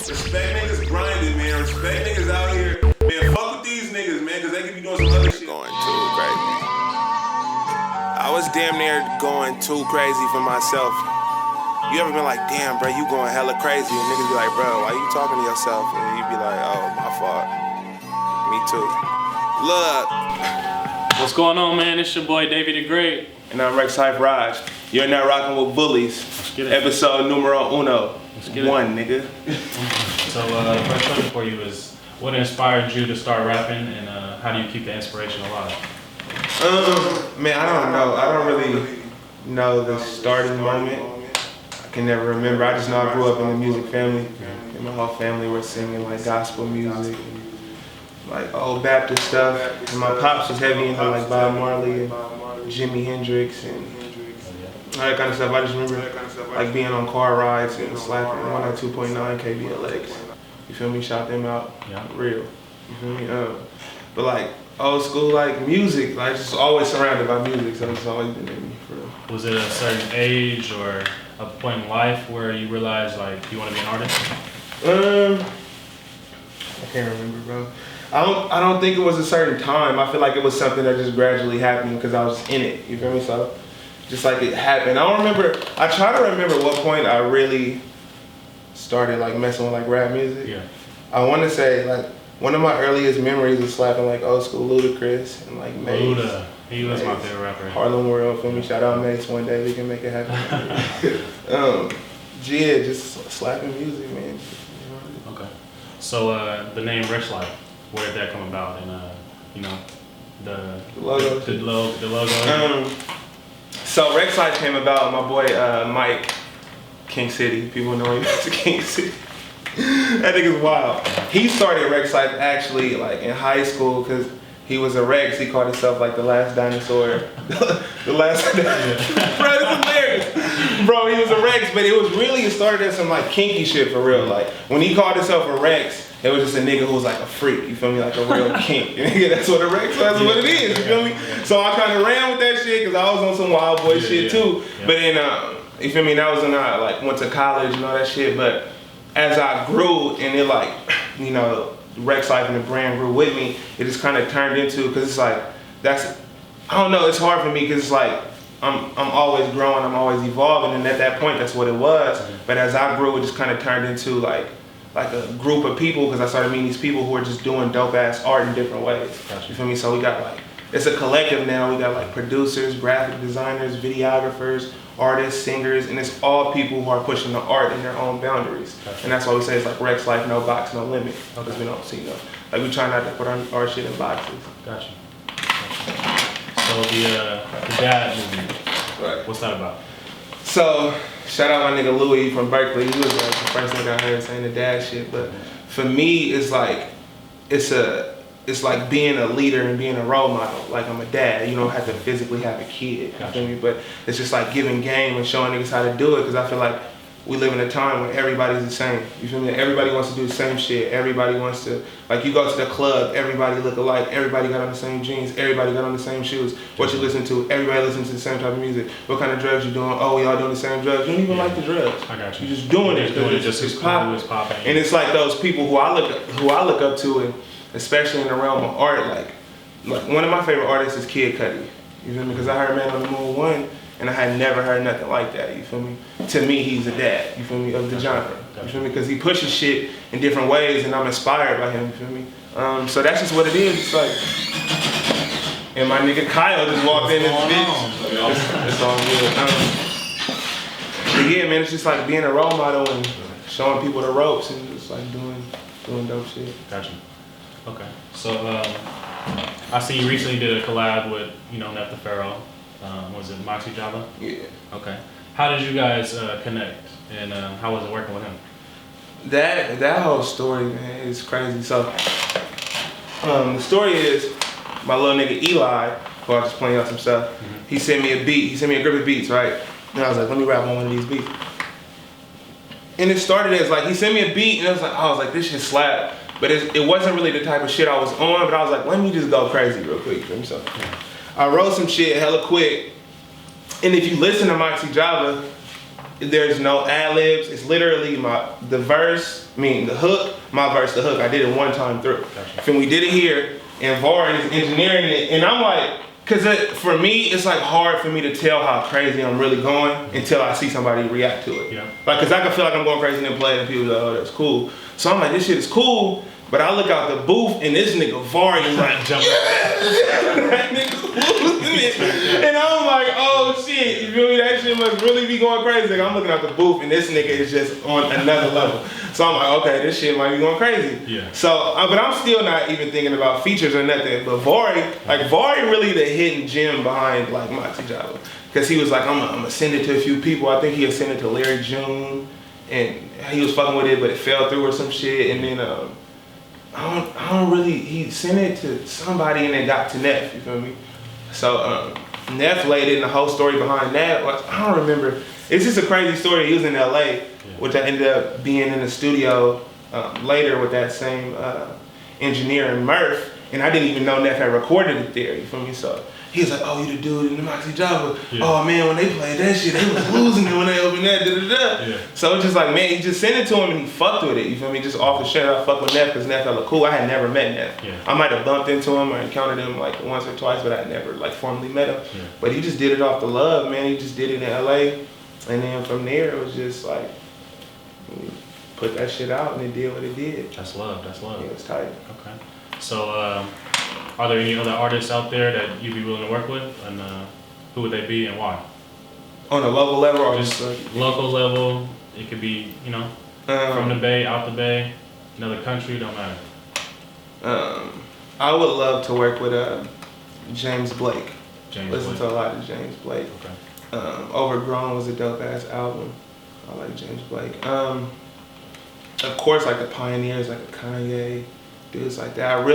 Respect niggas grinding, man. Respect niggas out here. Man, fuck with these niggas, man, because they could be doing some other shit. Going too crazy. I was damn near going too crazy for myself. You ever been like, damn, bro, you going hella crazy? And niggas be like, bro, why you talking to yourself? And you be like, oh, my fault. Me too. Look. What's going on, man? It's your boy, Davey the Great. And I'm Rexx Raj. You're now rocking with Vullies. Episode numero uno. One, nigga. So, the first question for you is, what inspired you to start rapping, and how do you keep the inspiration alive? Man, I don't know. I don't really know the starting moment. I can never remember. I just know I grew up in a music family. And my whole family were singing like gospel music, and, like old Baptist stuff. And my pops was heavy into like Bob Marley and Jimi Hendrix and all that kind of stuff. I just remember like being on car rides and slapping 102.9 KBLX. You feel me? Shout them out. Yeah. Real. You feel me? But like old school like music, like just always surrounded by music, so it's always been in me for real. Was it a certain age or a point in life where you realized like you want to be an artist? I can't remember, bro. I don't think it was a certain time. I feel like it was something that just gradually happened because I was in it. You feel me? So just like it happened. I don't remember. I try to remember what point I really started like messing with like rap music. Yeah. I want to say like one of my earliest memories was slapping like old school Ludacris and like Mace. Luda. He was my favorite rapper. Harlem World, feel me? Shout out Mace. One day we can make it happen. Yeah, just slapping music, man. Okay. So the name Rexx, where did that come about? And you know, the logo. The logo. So Rexx came about. My boy Mike, King City. People know him as King City. That nigga's wild. He started Rexx actually like in high school because he was a Rexx. He called himself like the last dinosaur. The last. Bro, it's hilarious. Bro, he was a Rexx, but it started as some like kinky shit for real. Like when he called himself a Rexx, it was just a nigga who was like a freak. You feel me? Like a real kink. Nigga, that's what a Rexx. That's what it is. You feel me? So I kind of ran with that shit because I was on some wild boy shit too. Yeah. But then you feel me? That was when I like went to college and all that shit. But as I grew and it like, you know, Rexx Life and the brand grew with me, it just kind of turned into, because it's like, I don't know, it's hard for me because it's like, I'm always growing, I'm always evolving, and at that point, that's what it was. But as I grew, it just kind of turned into like a group of people, because I started meeting these people who are just doing dope ass art in different ways. You feel me? So we got like, it's a collective now. We got like producers, graphic designers, videographers, artists, singers, and it's all people who are pushing the art in their own boundaries. And that's why we say it's like Rexx Life, no box, no limit, because we don't see no. Like we try not to put our shit in boxes. Gotcha. So the dad movie, right. What's that about? So shout out my nigga Louis from Berkeley. He was like the first nigga I heard saying the dad shit. But for me, it's like it's like being a leader and being a role model. Like I'm a dad, you don't have to physically have a kid, you feel me? But it's just like giving game and showing niggas how to do it, because I feel like we live in a time where everybody's the same, you feel me? Everybody wants to do the same shit, everybody wants to, like you go to the club, everybody look alike, everybody got on the same jeans, everybody got on the same shoes. What you listen to, everybody listens to the same type of music. What kind of drugs you doing? Oh, we all doing the same drugs. You don't even like the drugs. I got you. You're just doing it because it's popping. And it's like those people who I look up to, and especially in the realm of art, like one of my favorite artists is Kid Cudi. You feel me? Because I heard Man on the Moon 1, and I had never heard nothing like that. You feel me? To me, he's a dad. You feel me? Of the genre. You feel me? Because he pushes shit in different ways, and I'm inspired by him. You feel me? So that's just what it is. It's like, and my nigga Kyle just walked in this bitch. It's all good. But yeah, man, it's just like being a role model and showing people the ropes and just like doing dope shit. Gotcha. Okay, so I see you recently did a collab with, you know, Nef the Pharaoh. Was it Moxie Java? Yeah. Okay. How did you guys connect, and how was it working with him? That whole story, man, is crazy. So the story is my little nigga Eli, who I was just playing out some stuff. He sent me a beat. He sent me a group of beats, right? And I was like, let me rap on one of these beats. And it started as like he sent me a beat, and I was like, this shit slap. But it wasn't really the type of shit I was on, but I was like, let me just go crazy real quick. So I wrote some shit hella quick. And if you listen to Moxie Java, There's no ad-libs. It's literally the hook, my verse, the hook. I did it one time through. Gotcha. And we did it here, and Var is engineering it. And I'm like, for me, it's like hard for me to tell how crazy I'm really going until I see somebody react to it. Yeah. Like, cause I can feel like I'm going crazy and then play it and people go, oh, that's cool. So I'm like, this shit is cool. But I look out the booth and this nigga Var is like, jumping. That nigga's losing it. And I'm like, oh shit, you feel me? That shit must really be going crazy. Like, I'm looking out the booth and this nigga is just on another level. So I'm like, okay, this shit might be going crazy. Yeah. So, but I'm still not even thinking about features or nothing. But Vari really the hidden gem behind like Moxie Java. Cause he was like, I'm gonna send it to a few people. I think he had sent it to Larry June and he was fucking with it, but it fell through or some shit. And then, he sent it to somebody and it got to Neff, you feel me? So Neff laid it and the whole story behind that, I don't remember. It's just a crazy story. He was in LA, which I ended up being in the studio later with that same engineer and Murph, and I didn't even know Neff had recorded it there, you feel me? So he was like, oh, you the dude in the Moxie Java. Yeah. Oh man, when they played that shit, they was losing it when they opened that, da-da-da. Yeah. So it's just like, man, he just sent it to him and he fucked with it, you feel me? Just off the shit, I fucked with Neff because Neff felt cool. I had never met Neff. Yeah. I might have bumped into him or encountered him like once or twice, but I never like formally met him. Yeah. But he just did it off the love, man. He just did it in LA. And then from there, it was just like, put that shit out and it did what it did. That's love, that's love. Yeah, it was tight. Okay. So, are there any other artists out there that you'd be willing to work with? And who would they be and why? On a local level or just local level? It could be, you know, from the Bay, out the Bay, another country, don't matter. I would love to work with James Blake. Listen Blake. to a lot of James Blake. Okay. Overgrown was a dope ass album. I like James Blake. Of course, like the pioneers, like Kanye, dudes like that.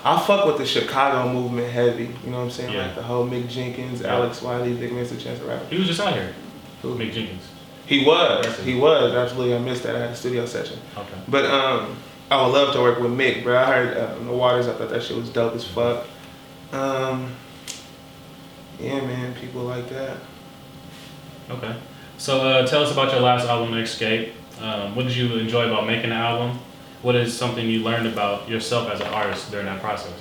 I fuck with the Chicago movement heavy. You know what I'm saying? Yeah. Like the whole Mick Jenkins, Alex Wiley, Big Mr. Chance the Rapper. He was just out here. Who? Mick Jenkins. He was absolutely. I missed that. I had a studio session. Okay. But I would love to work with Mick, bro. I heard The Waters. I thought that shit was dope as fuck. Yeah, man, people like that. Okay. So tell us about your last album, Escape. What did you enjoy about making the album? What is something you learned about yourself as an artist during that process?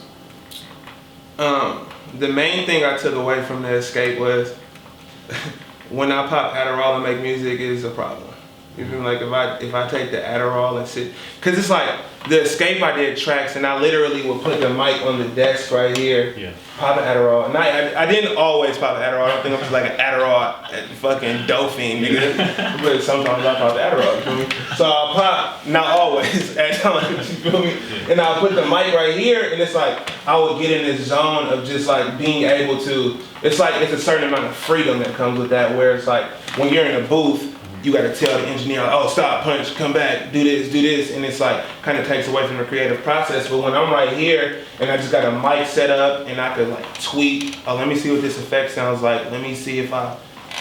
The main thing I took away from the Escape was when I pop Adderall and make music, it is a problem. You feel like if I take the Adderall and sit, cause it's like the Escape I did tracks and I literally would put the mic on the desk right here, pop an Adderall. And I didn't always pop an Adderall. I don't think I'm just like an Adderall fucking doping, nigga. But sometimes I pop the Adderall, you feel me? So I'll pop, not always, at times, you feel me? And I'll put the mic right here and it's like, I would get in this zone of just like being able to, it's like, it's a certain amount of freedom that comes with that where it's like, when you're in a booth, you gotta tell the engineer, like, oh, stop, punch, come back, do this, and it's like, kind of takes away from the creative process. But when I'm right here, and I just got a mic set up, and I could like tweak, oh, let me see what this effect sounds like, let me see if I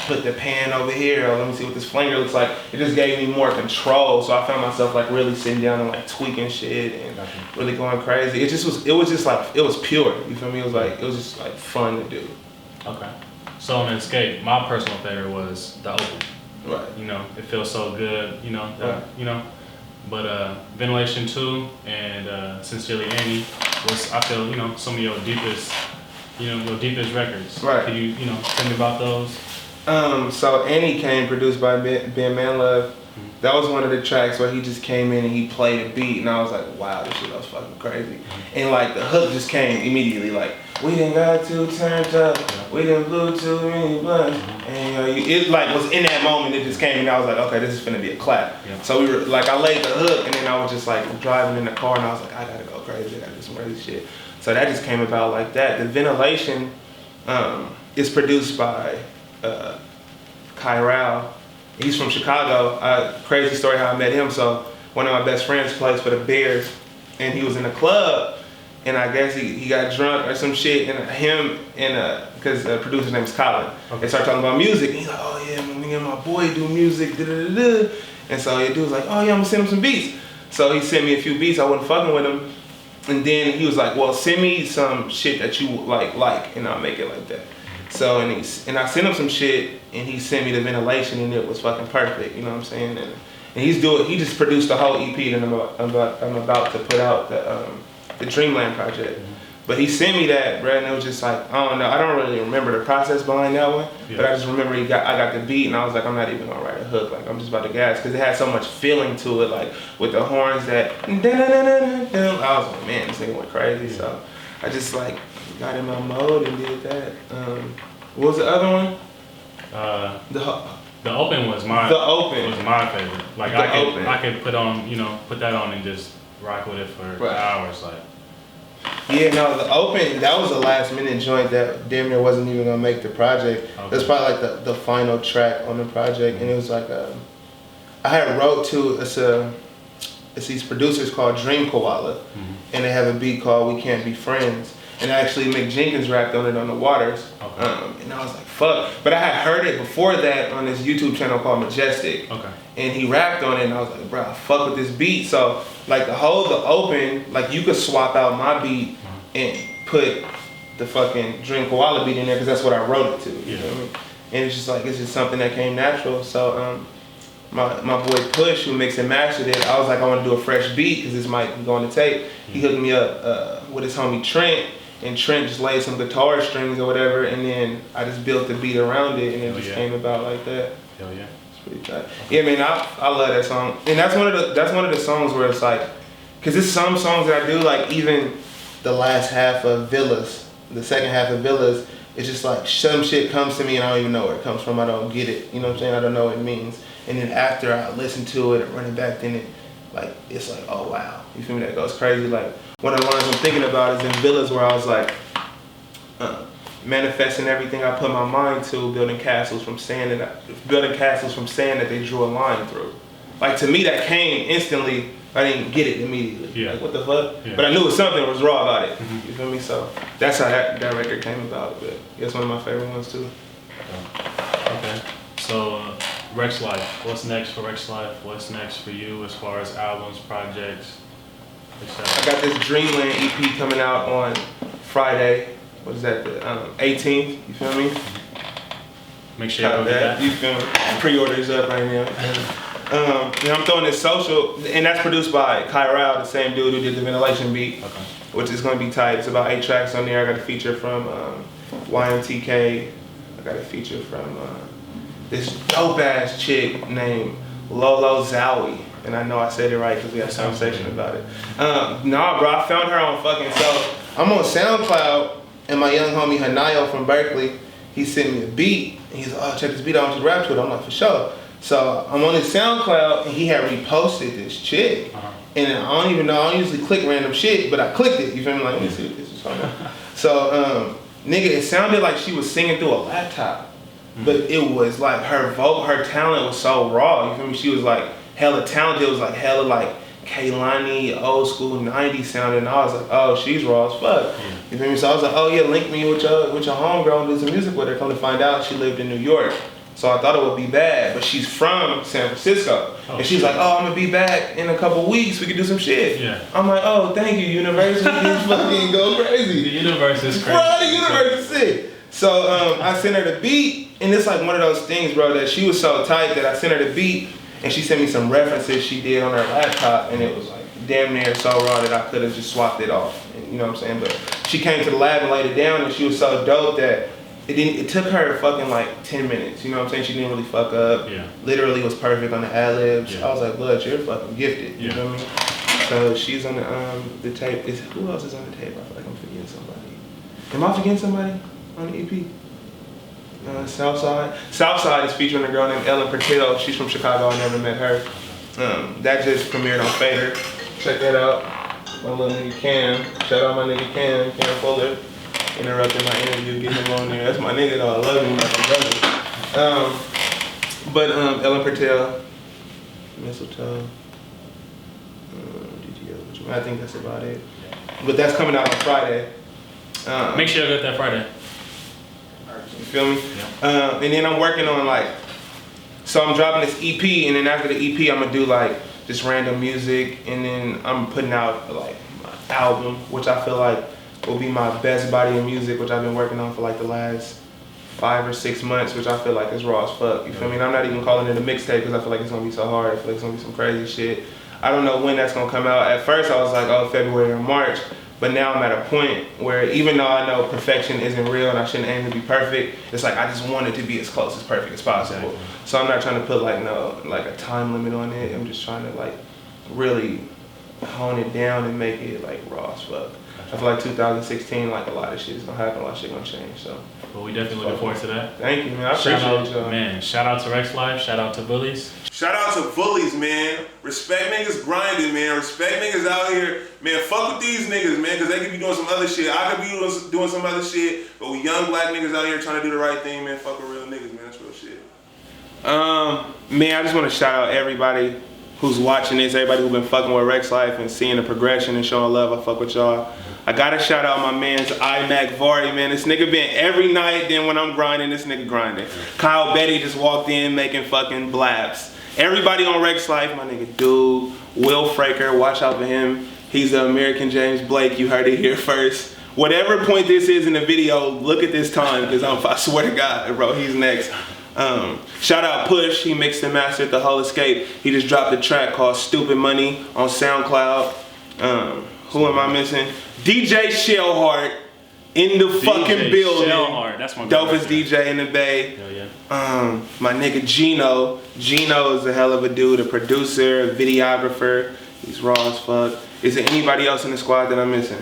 put the pan over here, or let me see what this flanger looks like. It just gave me more control, so I found myself like really sitting down and like tweaking shit, and really going crazy. It was just like, it was pure, you feel me? It was just like fun to do. Okay. So on Escape, my personal favorite was the open. Right. You know, it feels so good, you know, you know. But Ventilation 2 and Sincerely Annie was, I feel, you know, some of your deepest records. Right. Can you know, tell me about those? So Annie came produced by Ben Manlove. That was one of the tracks where he just came in and he played a beat and I was like, wow, this shit was fucking crazy. And like the hook just came immediately, like, we done got too turned up, we done blew too many blunts. And it like was in that moment it just came and I was like, okay, this is finna be a clap. Yeah. So we were like, I laid the hook and then I was just like driving in the car and I was like, I gotta go crazy, I gotta do some crazy shit. So that just came about like that. The Ventilation is produced by Kyrell. He's from Chicago. Crazy story how I met him. So one of my best friends plays for the Bears and he was in a club and I guess he got drunk or some shit and him and because the producer's name is Colin. Okay. They started talking about music and he's like, oh yeah, me and my boy do music, da-da-da-da. And so the dude was like, oh yeah, I'm gonna send him some beats. So he sent me a few beats, I wasn't fucking with him. And then he was like, well, send me some shit that you like and I'll make it like that. So and I sent him some shit, and he sent me the ventilation, and it was fucking perfect. You know what I'm saying? And he just produced the whole EP that I'm about to put out, the Dreamland project. Mm-hmm. But he sent me that, bro, and it was just like, I don't know, I don't really remember the process behind that one, but I just remember I got the beat, and I was like, I'm not even gonna write a hook, like I'm just about to gas, because it had so much feeling to it, like with the horns that, I was like, man, this nigga went crazy, so I just like got in my mode and did that. What was the other one? The Open was my favorite. Like I could put that on and just rock with it for hours, like. Yeah, no, the Open, that was a last minute joint that damn near wasn't even gonna make the project. Okay. It was probably like the final track on the project, and it was like I had wrote to it's these producers called Dream Koala, and they have a beat called We Can't Be Friends, and actually Mick Jenkins rapped on it on The Waters, and I was like fuck, but I had heard it before that on this YouTube channel called Majestic, and he rapped on it, and I was like, bro, I fuck with this beat. So like the Open, like you could swap out my beat and put the fucking Dream Koala beat in there, because that's what I wrote it to, you know what I mean? And it's just something that came natural. So my boy Push, who mixed and mastered it, I was like, I want to do a fresh beat because this might go on the tape. He hooked me up with his homie Trent, and Trent just laid some guitar strings or whatever, and then I just built the beat around it, and it just came about like that. Hell yeah. Pretty tight. Yeah, man, I love that song, and that's one of the songs where it's like, cause there's some songs that I do, like even the last half of Villas, the second half of Villas, it's just like some shit comes to me and I don't even know where it comes from. I don't get it. You know what I'm saying? I don't know what it means. And then after I listen to it and run it back, then it's like, oh wow, you feel me? That goes crazy. Like one of the lines I'm thinking about is in Villas, where I was like, manifesting everything I put my mind to, building castles from sand that they drew a line through. Like to me, that came instantly. I didn't get it immediately. Yeah. Like what the fuck? Yeah. But I knew something was raw about it. You feel me? So that's how that record came about. But it's one of my favorite ones too. Okay. So Rexx Life. What's next for Rexx Life? What's next for you as far as albums, projects, etc.? I got this Dreamland EP coming out on Friday. What is that? The 18th. You feel me? Make sure you that. You feel me? Pre-orders up right now. And I'm throwing this social, and that's produced by Kyrell, the same dude who did the Ventilation beat, which is going to be tight. It's about 8 tracks on there. I got a feature from YMTK. I got a feature from this dope ass chick named Lolo Zowie, and I know I said it right because we had a conversation about it. Nah, bro, I found her on fucking, so I'm on SoundCloud, and my young homie Hanayo from Berkeley, he sent me a beat, and he's like, oh, check this beat out, I want you to rap to it. I'm like, for sure. So I'm on his SoundCloud, and he had reposted this chick, and I don't even know, I don't usually click random shit, but I clicked it, you feel me? Like, let me see what this is talking about. So, nigga, it sounded like she was singing through a laptop, but it was like her talent was so raw, you feel me? She was like hella talented, it was like hella like Kaylani, old school 90s sounding, and I was like, oh, she's raw as fuck. You feel me? So I was like, oh yeah, link me with your homegirl and do some music with her. Come to find out, she lived in New York. So I thought it would be bad, but she's from San Francisco. And she's like, oh, I'm gonna be back in a couple weeks, we could do some shit. Yeah. I'm like, oh, thank you, universe, we can fucking go crazy. The universe is crazy. Bro, the universe is sick. So I sent her the beat, and it's like one of those things, bro, that she was so tight that I sent her the beat, and she sent me some references she did on her laptop, and it was like damn near so raw that I could have just swapped it off. And, you know what I'm saying? But she came to the lab and laid it down, and she was so dope that it took her fucking like 10 minutes, you know what I'm saying? She didn't really fuck up. Yeah. Literally was perfect on the ad-libs. Yeah. I was like, blood, you're fucking gifted, you know what I mean? So she's on the tape. Who else is on the tape? I feel like I'm forgetting somebody. Am I forgetting somebody on the EP? Southside. Southside is featuring a girl named Ellen Pertillo. She's from Chicago, I never met her. That just premiered on Fader. Check that out. My little nigga Cam. Shout out my nigga Cam Fuller. Interrupting my interview, getting him on there. That's my nigga though, I love him like a brother. But Ellen Pertell, Mistletoe, DTO, I think that's about it. But that's coming out on Friday. Make sure you get that Friday. You feel me? Yeah. And then I'm working on like, so I'm dropping this EP, and then after the EP I'm gonna do like just random music, and then I'm putting out like my album, which I feel like will be my best body of music, which I've been working on for like the last 5 or 6 months, which I feel like is raw as fuck. You feel me? And I'm not even calling it a mixtape because I feel like it's gonna be so hard. I feel like it's gonna be some crazy shit. I don't know when that's gonna come out. At first I was like, oh, February or March. But now I'm at a point where even though I know perfection isn't real and I shouldn't aim to be perfect, it's like I just want it to be as close as perfect as possible. Exactly. So I'm not trying to put like a time limit on it. I'm just trying to like really hone it down and make it like raw as fuck. I feel like 2016, like a lot of shit is gonna happen, a lot of shit gonna change. So. Well, we definitely looking forward to that. Thank you, man. I appreciate y'all. Man, shout out to Rexx Life. Shout out to Vullies. Shout out to Vullies, man. Respect niggas grinding, man. Respect niggas out here. Man, fuck with these niggas, man, because they could be doing some other shit. I could be doing some other shit, but we young black niggas out here trying to do the right thing, man. Fuck with real niggas, man. That's real shit. Man, I just want to shout out everybody who's watching this, everybody who's been fucking with Rexx Life and seeing the progression and showing love. I fuck with y'all. I gotta shout out my man's iMac Vari, man. This nigga been every night, then when I'm grinding, this nigga grinding. Kyle Betty just walked in making fucking blaps. Everybody on Rexx Life, my nigga Dude, Will Fraker, watch out for him. He's the American James Blake, you heard it here first. Whatever point this is in the video, look at this time, because I swear to God, bro, he's next. Shout out Push, he mixed and mastered the whole Escape. He just dropped a track called Stupid Money on SoundCloud. Who am I missing? DJ Shellheart in the fucking building. Shellheart, that's my dopest DJ in the Bay. Hell yeah. My nigga Gino. Gino is a hell of a dude, a producer, a videographer. He's raw as fuck. Is there anybody else in the squad that I'm missing?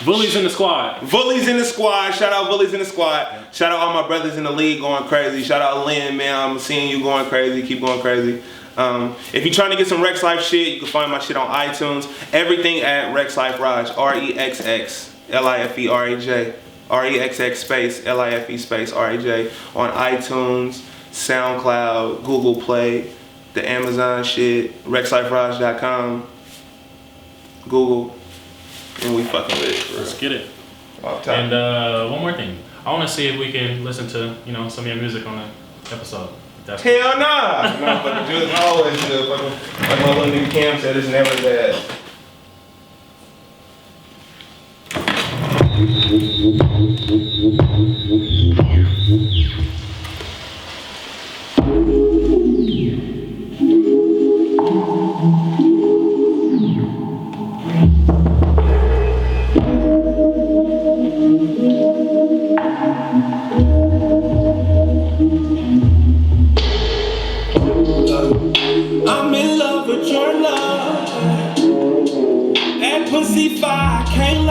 Vullies in the squad. Vullies in the squad. Shout out Vullies in the squad. Yeah. Shout out all my brothers in the league going crazy. Shout out Lynn, man. I'm seeing you going crazy. Keep going crazy. If you're trying to get some Rexx Life shit, you can find my shit on iTunes. Everything at Rexx Life Raj. REXX LIFE REXX space LIFE space RAJ on iTunes, SoundCloud, Google Play, the Amazon shit, RexxLifeRaj.com, Google, and we fucking with it. Let's get it. And one more thing. I want to see if we can listen to, some of your music on the episode. Hell nah! No, fucking do it. I always do it. Like my little nigga Cam said, it's never bad. I'm in love with your love. That pussy fire, can't